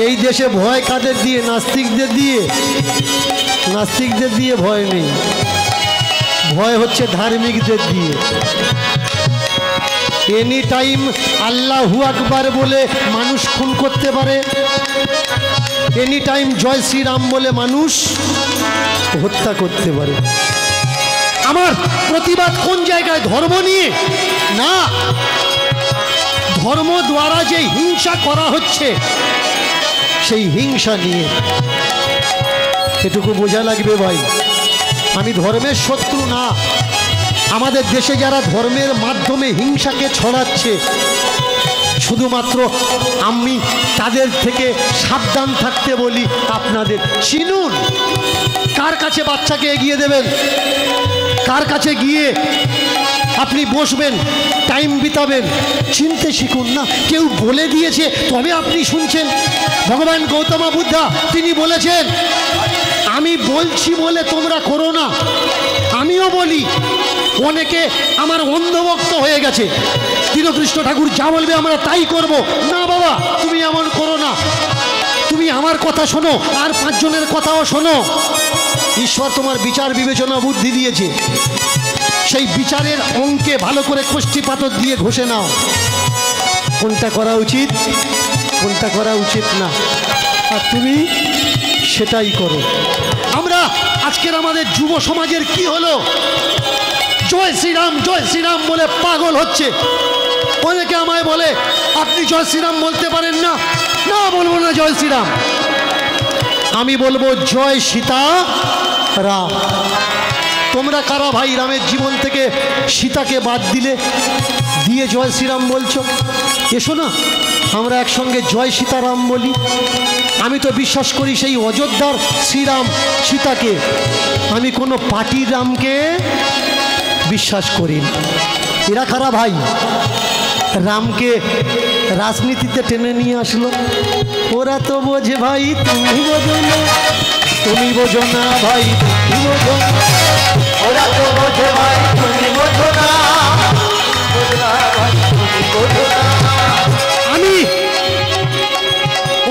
এই দেশে ভয় কাদের দিয়ে? নাস্তিকদের দিয়ে। নাস্তিকদের দিয়ে ভয় নেই, ভয় হচ্ছে ধার্মিকদের দিয়ে। এনি টাইম আল্লাহু আকবার বলে মানুষ খুন করতে পারে, এনি টাইম জয় শ্রীরাম বলে মানুষ হত্যা করতে পারে। আমার প্রতিবাদ কোন জায়গায়? ধর্ম নিয়ে না, ধর্ম দ্বারা যে হিংসা করা হচ্ছে সেই হিংসা নিয়ে। এটুকু বোঝা লাগবে ভাই, আমি ধর্মের শত্রু না। আমাদের দেশে যারা ধর্মের মাধ্যমে হিংসাকে ছড়াচ্ছে, শুধুমাত্র আমি তাদের থেকে সাবধান থাকতে বলি। আপনাদের চিনুন, কার কাছে বাচ্চাকে এগিয়ে দেবেন, কার কাছে গিয়ে আপনি বসবেন, টাইম বিতাবেন, চিনতে শিখুন না। কেউ বলে দিয়েছে তবে আপনি শুনছেন। ভগবান গৌতম বুদ্ধা তিনি বলেছেন, আমি বলছি বলে তোমরা করো না। আমিও বলি, অনেকে আমার অন্ধভক্ত হয়ে গেছে। দীনকৃষ্ণ ঠাকুর যা বলবে আমরা তাই করব। না বাবা, তুমি এমন করো না, তুমি আমার কথা শোনো, আর 5 জনের কথাও শোনো। ঈশ্বর তোমার বিচার বিবেচনা বুদ্ধি দিয়েছে, সেই বিচারের অঙ্কে ভালো করে কষ্টি পাথর দিয়ে ঘষে নাও, কোনটা করা উচিত কোনটা করা উচিত না, আর তুমি সেটাই করো। আমরা আজকের আমাদের যুব সমাজের কি হলো? জয় শ্রীরাম বলে পাগল হচ্ছে। অনেকে আমায় বলে, আপনি জয় শ্রীরাম বলতে পারেন না। না, বলবো না জয় শ্রীরাম, আমি বলবো জয় সীতা রাম। তোমরা কারা ভাই রামের জীবন থেকে সীতাকে বাদ দিলে দিয়ে জয় শ্রীরাম বলছো? এসো না, আমরা একসঙ্গে জয় সীতারাম বলি। আমি তো বিশ্বাস করি সেই অযোধ্যার শ্রীরাম সীতাকে, আমি কোনো পার্টির রামকে বিশ্বাস করি না। এরা কারা ভাই? রামকে রাজনীতিতে টেনে নিয়ে আসলো। ওরা তো বোঝে ভাই, তুমি বোঝো না, তুমি বোঝো না ভাই, তুমি বোঝো না। ওরা তো বোঝে ভাই, তুমি বোঝো না, আমি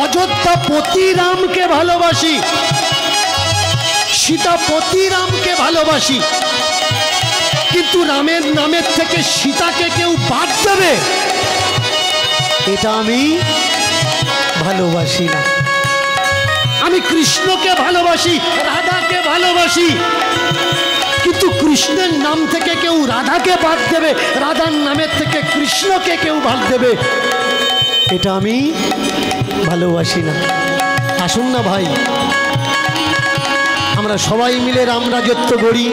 অযোধ্যাপতি রামকে ভালোবাসি, সীতাপতি রামকে ভালোবাসি, কিন্তু রামের নামের থেকে সীতাকে কেউ বাদ দেবে এটা আমি ভালোবাসি না। আমি কৃষ্ণকে ভালোবাসি, রাধাকে ভালোবাসি, কিন্তু কৃষ্ণের নাম থেকে কেউ রাধাকে বাদ দেবে, রাধার নামের থেকে কৃষ্ণকে কেউ বাদ দেবে এটা আমি ভালোবাসি না। আসুন না ভাই, আমরা সবাই মিলে রাম রাজত্ব গড়ি,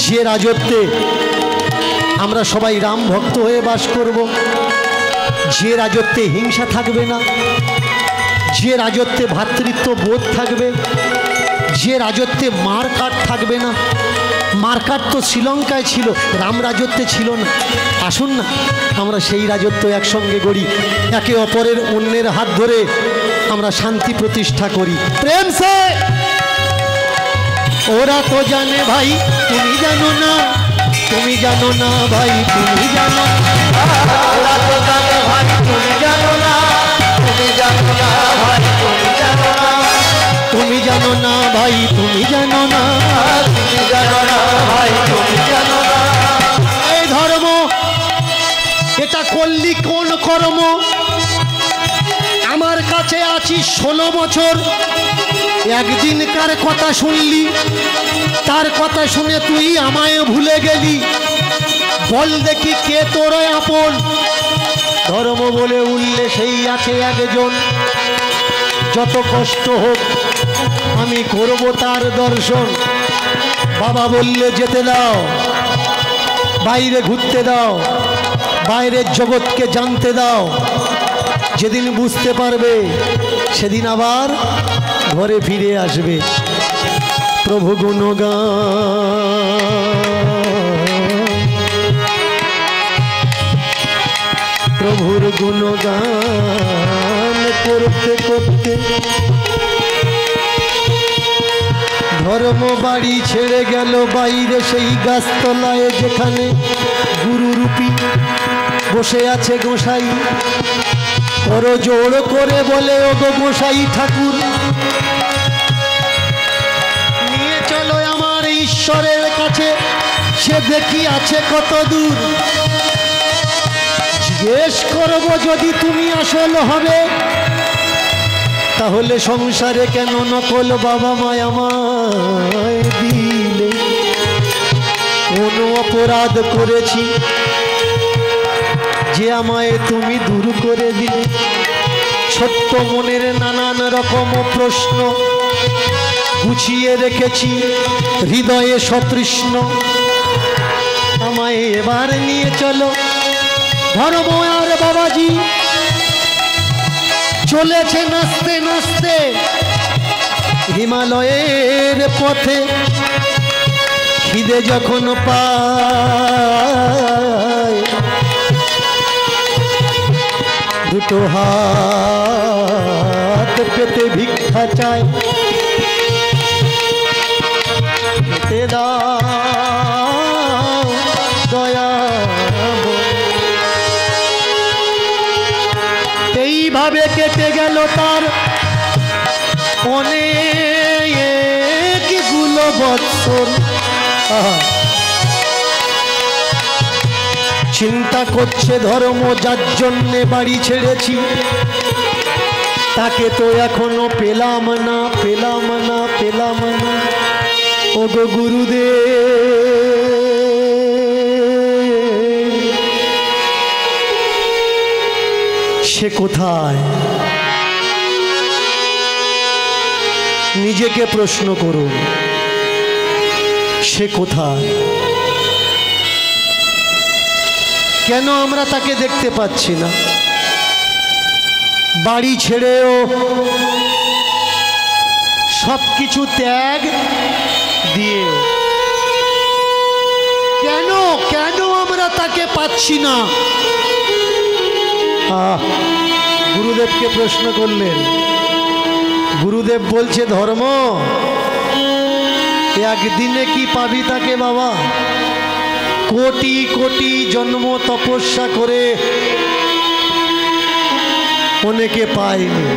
যে রাজত্বে আমরা সবাই রাম ভক্ত হয়ে বাস করব, যে রাজত্বে হিংসা থাকবে না, যে রাজত্বে ভ্রাতৃত্ব বোধ থাকবে, যে রাজত্বে মারকাট থাকবে না। মারকাট তো শ্রীলঙ্কায় ছিল, রাম রাজত্বে ছিল না। আসুন না আমরা সেই রাজত্ব একসঙ্গে গড়ি, একে অপরের অন্যের হাত ধরে আমরা শান্তি প্রতিষ্ঠা করি প্রেম সে। ওরা তো জানে ভাই, তুমি জানো না, তুমি জানো না ভাই, তুমি জানো না। ওরা তো জানে ভাই, তুমি জানো না, তুমি জানো না ভাই, তুমি জানো না। তুমি জানো না ভাই, তুমি জানো না, তুমি জানো না ভাই, তুমি জানো না। এই ধর্ম এটা করলি কোন কর্ম? আমার কাছে আছি 16 বছর, একদিন কার কথা শুনলি, তার কথা শুনে তুই আমায় ভুলে গেলি। বল দেখি কে তোর আপন? ধর্ম বলে উঠলে সেই আছে একজন, যত কষ্ট হোক আমি করব তার দর্শন। বাবা বললে যেতে দাও, বাইরে ঘুরতে দাও, বাইরের জগৎকে জানতে দাও। যেদিন বুঝতে পারবে সেদিন আবার ঘরে ফিরে আসবে। প্রভু গুণগান, প্রভুর গুণগান করতে করতে ধর্ম বাড়ি ছেড়ে গেল বাইরে সেই গাছতলায়, যেখানে গুরুরূপী বসে আছে গোসাই। করো জোর করে বলে ও গো গোসাই ঠাকুর, নিয়ে চলো আমার ঈশ্বরের কাছে, সে দেখি আছে কত দূর। জিজ্ঞেস করবো যদি তুমি আসল হবে, তাহলে সংসারে কেন নকল বাবা মায় আমায় দিলে? কোন অপরাধ করেছি যে আমায় তুমি দূর করে দিলে? ছোট্ট মনের নানান রকম প্রশ্ন গুছিয়ে রেখেছি হৃদয়ে সতৃষ্ণ। আমায় এবার নিয়ে চলো ধর্ম আর বাবাজি চলেছে নাচতে নাচতে হিমালয়ের পথে। খিদে যখন পায় দুটো হাত পেতে ভিক্ষা চায়, পেতে দাও দয়া। এইভাবে কেটে গেল তার অনেকগুলো বৎসর। চিন্তা করছে ধর্ম যার জন্যে বাড়ি ছেড়েছি, তাকে তো এখনো পেলাম না পেলাম না পেলাম না। ও গো গুরুদেব, সে কোথায়? নিজেকে প্রশ্ন করুন, সে কোথায়? কেন আমরা তাকে দেখতে পাচ্ছি না? বাড়ি ছেড়েও সবকিছু ত্যাগ দিয়েও কেন কেন আমরা তাকে পাচ্ছি না? গুরুদেবকে প্রশ্ন করলেন। গুরুদেব বলছে, ধর্ম একদিনে কি পাবি তাকে বাবা? কোটি কোটি জন্ম তপস্যা করে অনেকে পায়নি।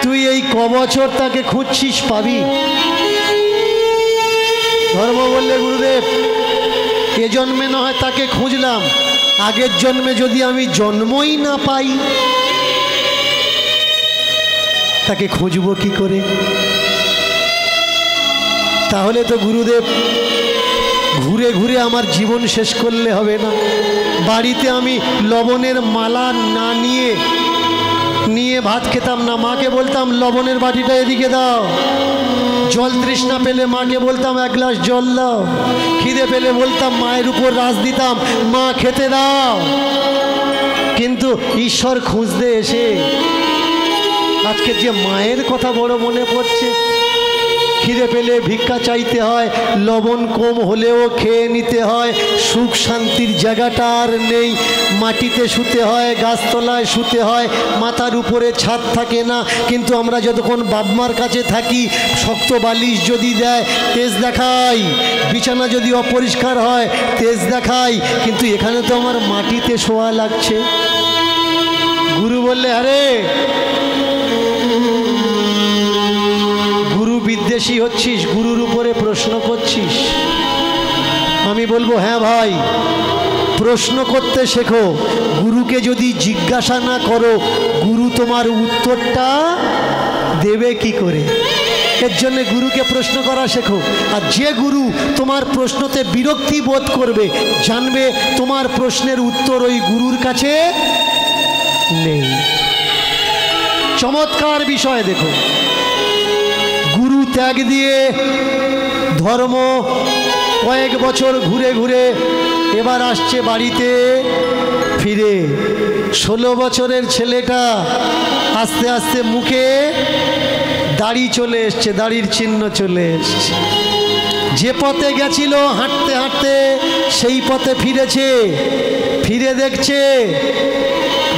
তুই এই কবছর তাকে খুঁজছিস, পাবি? ধর্ম বললে, গুরুদেব এ জন্মে না হয় তাকে খুঁজলাম, আগের জন্মে যদি আমি জন্মই না পাই তাকে খুঁজবো কি করে? তাহলে তো গুরুদেব ঘুরে ঘুরে আমার জীবন শেষ করলে হবে না। বাড়িতে আমি লবণের মালা না নিয়ে ভাত খেতাম না। মাকে বলতাম লবণের বাটিটা এদিকে দাও। জল তৃষ্ণা পেলে মাকে বলতাম এক গ্লাস জল দাও। খিদে পেলে বলতাম মায়ের উপর রাজ দিতাম, মা খেতে দাও। কিন্তু ঈশ্বর খুঁজতে এসে আজকে যে মায়ের কথা বড় মনে পড়ছে। খিদে পেলে ভিক্ষা চাইতে হয়, লবণ কম হলেও খেয়ে নিতে হয়। সুখ শান্তির জায়গাটা আর নেই। মাটিতে শুতে হয়, গাছতলায় শুতে হয়, মাথার উপরে ছাদ থাকে না। কিন্তু আমরা যতক্ষণ বাপমার কাছে থাকি, শক্ত বালিশ যদি দেয় তেজ দেখাই, বিছানা যদি অপরিষ্কার হয় তেজ দেখাই। কিন্তু এখানে তো আমার মাটিতে শোয়া লাগছে। গুরু বললে, আরে গুরু বিদ্বেষী হচ্ছিস, গুরুর উপরে প্রশ্ন করছিস। আমি বলবো, হ্যাঁ ভাই, প্রশ্ন করতে শেখো। গুরুকে যদি জিজ্ঞাসা না করো, গুরু তোমার উত্তরটা দেবে কি করে? এর জন্য গুরুকে প্রশ্ন করা শেখো। আর যে গুরু তোমার প্রশ্নতে বিরক্তি বোধ করবে, জানবে তোমার প্রশ্নের উত্তর ওই গুরুর কাছে নেই। চমৎকার বিষয় দেখো। গুরু ত্যাগ দিয়ে ধর্ম কয়েক বছর ঘুরে ঘুরে এবার আসছে বাড়িতে ফিরে। 16 বছরের ছেলেটা আস্তে আস্তে মুখে দাড়ি চলে এসছে, দাড়ির চিহ্ন চলে এসছে। যে পথে গেছিল হাঁটতে হাঁটতে সেই পথে ফিরেছে। ফিরে দেখছে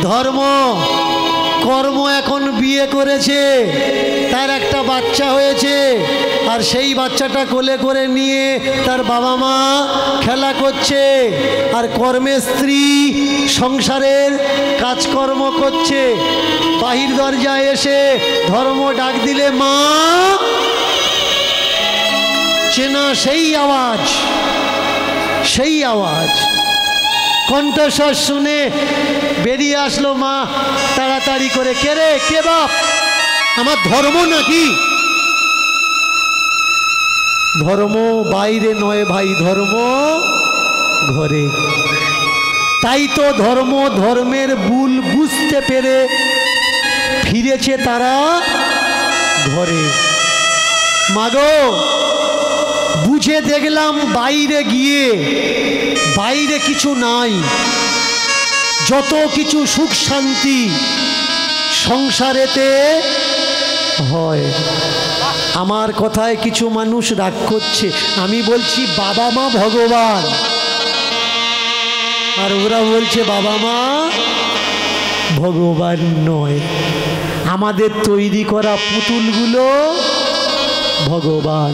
ধর্ম কর্ম এখন বিয়ে করেছে, তার একটা বাচ্চা হয়েছে, আর সেই বাচ্চাটা কোলে করে নিয়ে তার বাবা মা খেলা করছে, আর কর্মের স্ত্রী সংসারের কাজকর্ম করছে। বাহির দরজায় এসে ধর্ম ডাক দিলে মা, চেনা সেই আওয়াজ, সেই আওয়াজ, কণ্ঠস্বর শুনে বেরিয়ে আসলো মা তাড়াতাড়ি করে, কে রে, কে বাপ? আমার ধর্ম নাকি? ধর্ম বাইরে নয় ভাই, ধর্ম ঘরে। তাই তো ধর্ম, ধর্মের ভুল বুঝতে পেরে ফিরেছে তারা ঘরে। মাগো, বুঝে দেখলাম বাইরে গিয়ে, বাইরে কিছু নাই, যত কিছু সুখ শান্তি সংসারেতে হয়। আমার কথায় কিছু মানুষ রাগ করছে, আমি বলছি বাবা মা ভগবান, আর ওরা বলছে বাবা মা ভগবান নয়। আমাদের তৈরি করা পুতুলগুলো ভগবান।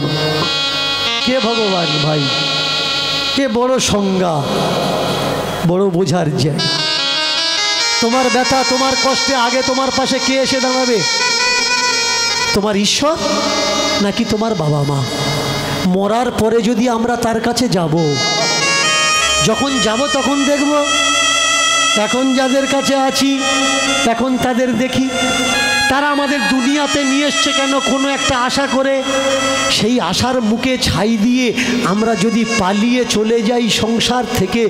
কে ভগবান ভাই? কে বড় সংজ্ঞা, বড় বোঝার জায়গা। তোমার ব্যথা, তোমার কষ্টে আগে তোমার পাশে কে এসে দাঁড়াবে? তোমার ঈশ্বর নাকি তোমার বাবা মা? মরার পরে যদি আমরা তার কাছে যাব, যখন যাব তখন দেখব এখন যাদের কাছে আছি এখন তাদের দেখি, তারা আমাদের দুনিয়াতে নিয়ে এসছে কেন? কোনো একটা আশা করে। সেই আশার মুখে ছাই দিয়ে আমরা যদি পালিয়ে চলে যাই সংসার থেকে,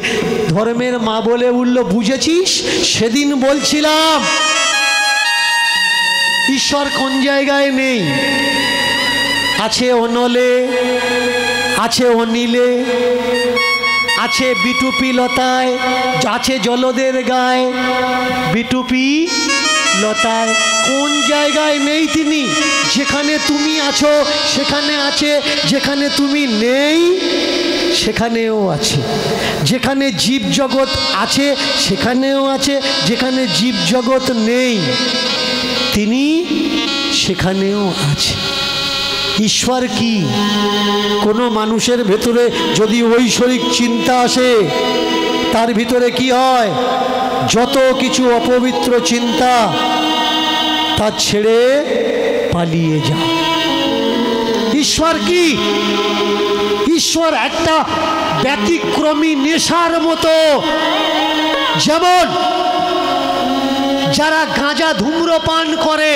ধর্মের মা বলে উঠল, বুঝেছিস সেদিন বলছিলাম ঈশ্বর কোন জায়গায় নেই? আছে অনলে, আছে অনিলে, আছে বিটুপি লতায়, আছে জলদের গায়ে, বিটুপি লতায়। কোন জায়গায় নেই তিনি? যেখানে তুমি আছো সেখানে আছে, যেখানে তুমি নেই সেখানেও আছে, যেখানে জীব জগৎ আছে সেখানেও আছে, যেখানে জীব জগৎ নেই তিনি সেখানেও আছে। ঈশ্বর কি? কোনো মানুষের ভেতরে যদি ঐশ্বরিক চিন্তা আসে, তার ভিতরে কি হয়? যত কিছু অপবিত্র চিন্তা তা ছেড়ে পালিয়ে যায়। ঈশ্বর কি? ঈশ্বর একটা ব্যতিক্রমী নেশার মতো। যেমন যারা গাঁজা ধূম্রপান করে,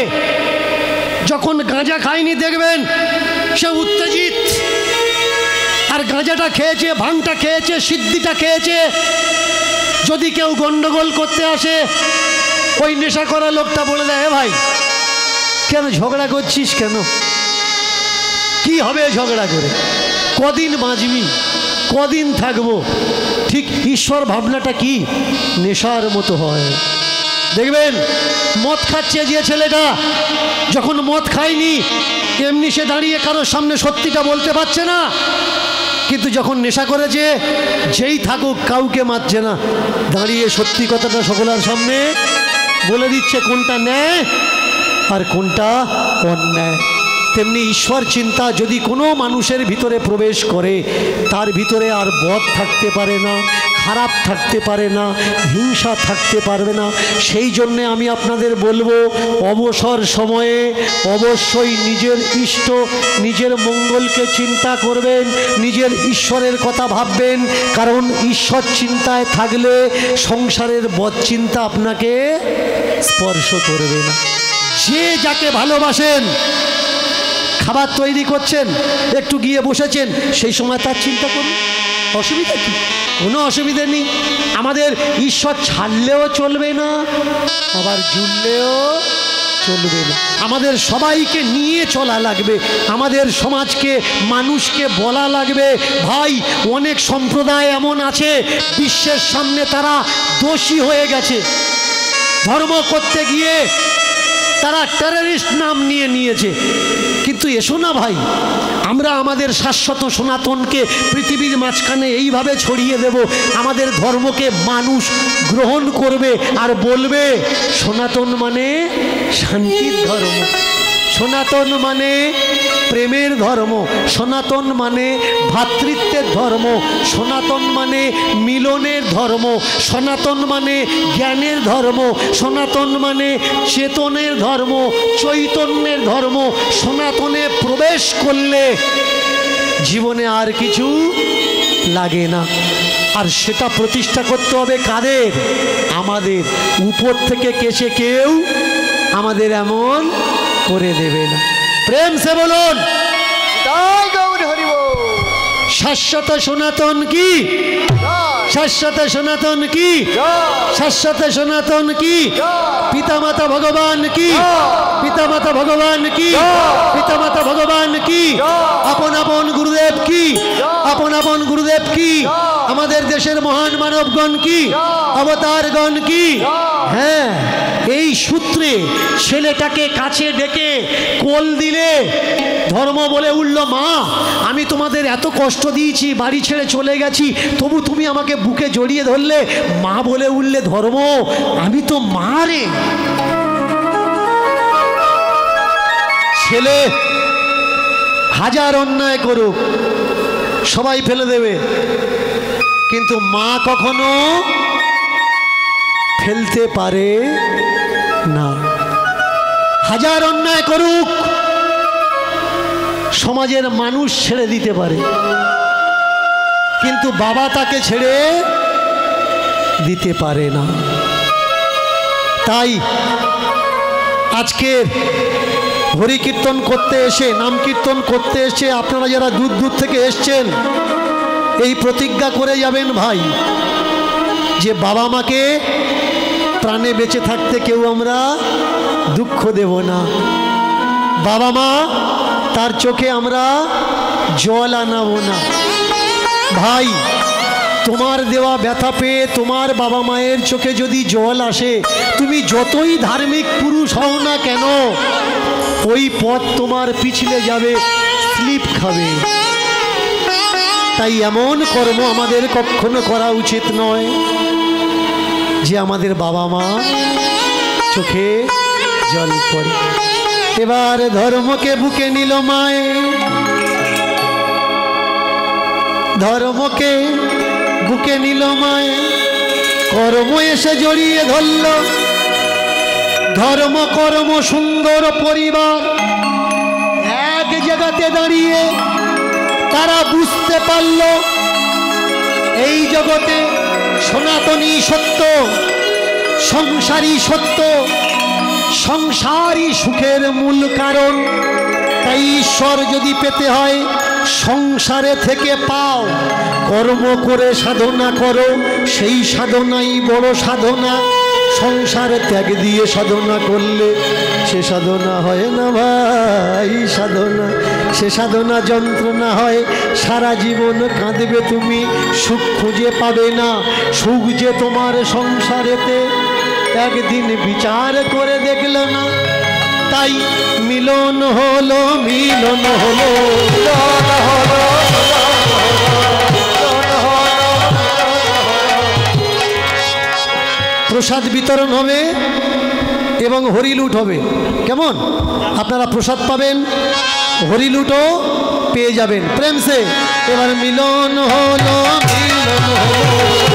যখন গাঁজা খায়নি দেখবেন সে উত্তেজিত, আর গাঁজাটা খেয়েছে, ভাঙটা খেয়েছে, সিদ্ধিটা খেয়েছে, যদি কেউ গন্ডগোল করতে আসে ওই নেশা করা লোকটা বলে দেয়, ভাই কেন ঝগড়া করছিস, কেন কি হবে ঝগড়া করে, কদিন বাঁচবি, কদিন থাকবো। ঠিক ঈশ্বর ভাবনাটা কি? নেশার মতো হয়। দেখবেন মদ খাচ্ছে যে ছেলেটা, যখন মদ খায়নি এমনি সে দাঁড়িয়ে কারোর সামনে সত্যিটা বলতে পারছে না, কিন্তু যখন নেশা করেছে যেই থাকুক কাউকে মারছে না, দাঁড়িয়ে সত্যি কথাটা সকলের সামনে বলে দিচ্ছে কোনটা ন্যায় আর কোনটা অন্যায়। তেমনি ঈশ্বর চিন্তা যদি কোনো মানুষের ভিতরে প্রবেশ করে, তার ভিতরে আর বদ থাকতে পারে না, খারাপ থাকতে পারে না, হিংসা থাকতে পারবে না। সেই জন্যে আমি আপনাদের বলবো, অবসর সময়ে অবশ্যই নিজের ইষ্ট, নিজের মঙ্গলকে চিন্তা করবেন, নিজের ঈশ্বরের কথা ভাববেন, কারণ ঈশ্বর চিন্তায় থাকলে সংসারের বদ চিন্তা আপনাকে স্পর্শ করবে না। যে যাকে ভালোবাসেন, খাবার তৈরি করছেন, একটু গিয়ে বসেছেন, সেই সময় তার চিন্তা করুন, অসুবিধা কি? কোনো অসুবিধা নেই। আমাদের ঈশ্বর ছাড়লেও চলবে না, আবার জুড়লেও চলবে না। আমাদের সবাইকে নিয়ে চলা লাগবে, আমাদের সমাজকে, মানুষকে বলা লাগবে, ভাই অনেক সম্প্রদায় এমন আছে বিশ্বের সামনে তারা দোষী হয়ে গেছে, ধর্ম করতে গিয়ে তারা টেররিস্ট নাম নিয়ে নিয়েছে। কিন্তু এসো না ভাই, আমরা আমাদের শাশ্বত সনাতনকে পৃথিবীর মাঝখানে এইভাবে ছড়িয়ে দেব, আমাদের ধর্মকে মানুষ গ্রহণ করবে আর বলবে সনাতন মানে শান্তির ধর্ম, সনাতন মানে প্রেমের ধর্ম, সনাতন মানে ভ্রাতৃত্বের ধর্ম, সনাতন মানে মিলনের ধর্ম, সনাতন মানে জ্ঞানের ধর্ম, সনাতন মানে চেতনের ধর্ম, চৈতন্যের ধর্ম। সনাতনে প্রবেশ করলে জীবনে আর কিছু লাগে না। আর সেটা প্রতিষ্ঠা করতে হবে কাদের? আমাদের। উপর থেকে কেসে কেউ আমাদের এমন করে দেবে না। প্রেম সে বলুন শাশ্বত সনাতন কি? শাশ্বত সনাতন কি? শাশ্বত সনাতন কি? পিতামাতা ভগবান কি? পিতামাতা ভগবান কি? পিতামাতা ভগবান কি? আপন আপন গুরুদেব কি? আপন আপন গুরুদেব কি? আমাদের দেশের মহান মানবগণ কি? অবতারগণ কি? হ্যাঁ, এই সূত্রে ছেলেটাকে কাছে ডেকে কোল দিলে ধর্ম বলে উঠল, মা আমি তোমাদের এত কষ্ট দিয়েছি, বাড়ি ছেড়ে চলে গেছি, তবু তুমি আমাকে বুকে জড়িয়ে ধরলে। মা বলে উঠলে ধর্ম, আমি তো মা রে। ছেলে হাজার অন্যায় করুক সবাই ফেলে দেবে, কিন্তু মা কখনো ফেলতে পারে না। হাজার অন্যায় করুক সমাজের মানুষ ছেড়ে দিতে পারে, কিন্তু বাবা তাকে ছেড়ে দিতে পারে না। তাই আজকের হরি কীর্তন করতে এসে, নাম কীর্তন করতে এসে আপনারা যারা দূর দূর থেকে এসছেন, এই প্রতিজ্ঞা করে যাবেন ভাই যে বাবা মাকে প্রাণে বেঁচে থাকতে কেউ আমরা দুঃখ দেব না। বাবা মা তার চোখে আমরা জল আনাবো না। ভাই তোমার দেওয়া ব্যথা পেয়ে তোমার বাবা মায়ের চোখে যদি জল আসে, তুমি যতই ধার্মিক পুরুষ হও না কেন, ওই পথ তোমার পিছলে যাবে, স্লিপ খাবে। তাই এমন কর্ম আমাদের কখনো করা উচিত নয় যে আমাদের বাবা মা চোখে জল পড়ে। এবার ধর্মকে বুকে নিল মায়ে, ধর্মকে বুকে নিল মায়ে, কর্ম এসে জড়িয়ে ধরল। ধর্ম কর্ম সুন্দর পরিবার এক জায়গাতে দাঁড়িয়ে তারা বুঝতে পারল এই জগতে সনাতনী সত্য, সংসারী সত্য, সংসারই সুখের মূল কারণ। তাই ঈশ্বর যদি পেতে হয় সংসারে থেকে পাও, কর্ম করে সাধনা করো, সেই সাধনাই বড় সাধনা। সংসার ত্যাগ দিয়ে সাধনা করলে সে সাধনা হয় না ভাই, সাধনা সে সাধনা যন্ত্রণা হয়। সারা জীবন কাঁদবে তুমি, সুখ খুঁজে পাবে না। সুখ যে তোমার সংসারেতে একদিন বিচার করে দেখল না। তাই মিলন হলো, মিলন হলো, প্রসাদ বিতরণ হবে এবং হরিলুট হবে। কেমন? আপনারা প্রসাদ পাবেন, হরিলুটও পেয়ে যাবেন। প্রেম সে এবার মিলন হলো, মিলন হলো।